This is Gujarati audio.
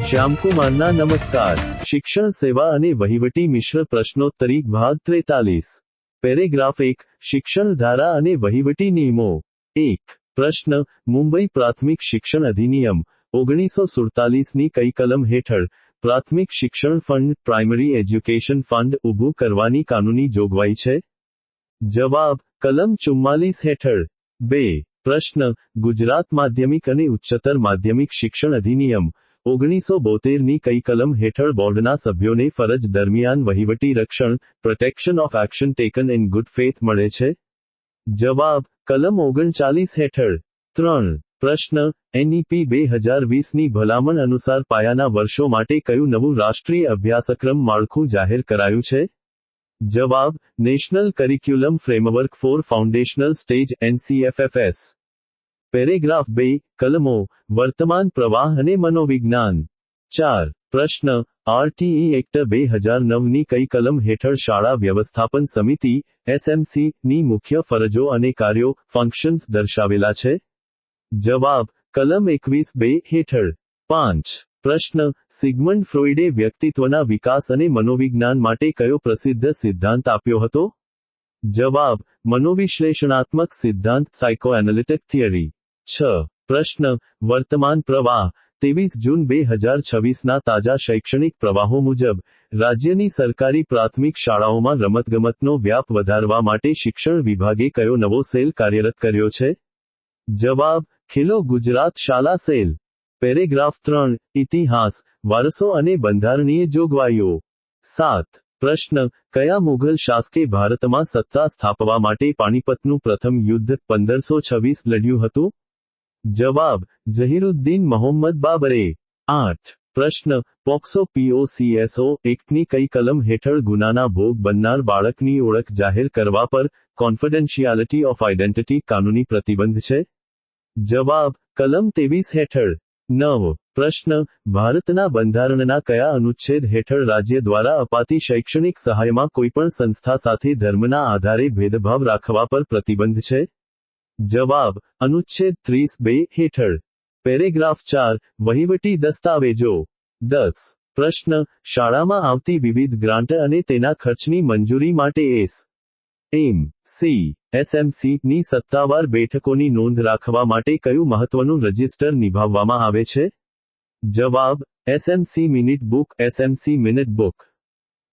શ્યામકુમારના નમસ્કાર. શિક્ષણ સેવા અને વહીવટી મિશ્ર પ્રશ્નોત્તરી ભાગ 43. પેરેગ્રાફ 1. શિક્ષણ ધારા અને વહીવટી નિયમો. 1. પ્રશ્ન. મુંબઈ પ્રાથમિક શિક્ષણ અધિનિયમ 1947 ની કઈ કલમ હેઠળ પ્રાથમિક શિક્ષણ ફંડ પ્રાઇમરી એજ્યુકેશન ફંડ ઊભું કરવાની કાનૂની જોગવાઈ છે? જવાબ. કલમ 44 હેઠળ. 2. પ્રશ્ન. ગુજરાત માધ્યમિક અને ઉચ્ચતર માધ્યમિક શિક્ષણ અધિનિયમ 1972 ની કઈ કલમ હેઠળ બોર્ડના સભ્યોને ફરજ દરમિયાન વહીવટી રક્ષણ protection of action taken in good faith મળે છે? જવાબ. કલમ 39 હેઠળ. 3. પ્રશ્ન. NEP 2020 ની ભલામણ અનુસાર પાયાના વર્ષો માટે કયું નવું રાષ્ટ્રીય અભ્યાસક્રમ માળખું જાહેર કરાયું છે? જવાબ. National curriculum framework for foundational stage NCFFS. Paragraph 2. કલમો. વર્તમાન પ્રવાહ અને મનોવિજ્ઞાન. 4. પ્રશ્ન. RTE એક્ટ 2009 ની કઈ કલમ હેઠળ શાળા વ્યવસ્થાપન સમિતિ SMC ની મુખ્ય ફરજો અને કાર્યો ફંક્શન્સ દર્શાવેલા છે? જવાબ. કલમ 21(2) હેઠળ. 5. પ્રશ્ન. સિગમન્ડ ફ્રોઇડે વ્યક્તિત્વના વિકાસ અને મનોવિજ્ઞાન માટે કયો પ્રસિદ્ધ સિદ્ધાંત આપ્યો હતો? જવાબ. મનોવિશ્લેષણાત્મક સિદ્ધાંત સાયકોએનાલિટિક થિયરી. 6. પ્રશ્ન. વર્તમાન પ્રવાહ 23 જૂન 2026 ના તાજા શૈક્ષણિક પ્રવાહો મુજબ રાજ્યની સરકારી પ્રાથમિક શાળાઓમાં રમતગમતનો વ્યાપ વધારવા માટે શિક્ષણ વિભાગે કયો નવો સેલ કાર્યરત કર્યો છે? જવાબ. ખેલો ગુજરાત શાલા સેલ. પેરેગ્રાફ 3. ઇતિહાસ, વારસો અને બંધારણીય જોગવાઈઓ. 7. પ્રશ્ન. કયા મુઘલ શાસકે ભારતમાં સત્તા સ્થાપવા માટે પાણીપતનું પ્રથમ યુદ્ધ 1526 લડ્યું હતું? જવાબ. ઝહીરુદ્દીન મોહમ્મદ બાબરે. 8. પ્રશ્ન. પોક્સો POCSO એક્ટની કઈ કલમ હેઠળ ગુનાના ભોગ બનનાર બાળકની ઓળખ જાહેર કરવા પર કોન્ફિડેન્શિયાલિટી ઓફ આઇડેન્ટિટી કાનૂની પ્રતિબંધ છે? જવાબ. કલમ 23 હેઠળ. 9. પ્રશ્ન. ભારતના બંધારણના કયા અનુચ્છેદ હેઠળ રાજ્ય દ્વારા અપાતી શૈક્ષણિક સહાયમાં કોઈપણ સંસ્થા સાથે ધર્મના આધારે ભેદભાવ રાખવા પર પ્રતિબંધ છે? જવાબ. અનુચ્છેદ 30(2) હેઠળ. પેરેગ્રાફ 4. વહીવટી દસ્તાવેજો. 10. પ્રશ્ન. શાળામાં આવતી વિવિધ ગ્રાન્ટ અને તેના ખર્ચની મંજૂરી માટે SMC ની સત્તાવાર બેઠકોની નોંધ રાખવા માટે કયું મહત્વનું રજિસ્ટર નિભાવવામાં આવે છે? જવાબ. SMC minute book SMC minute book.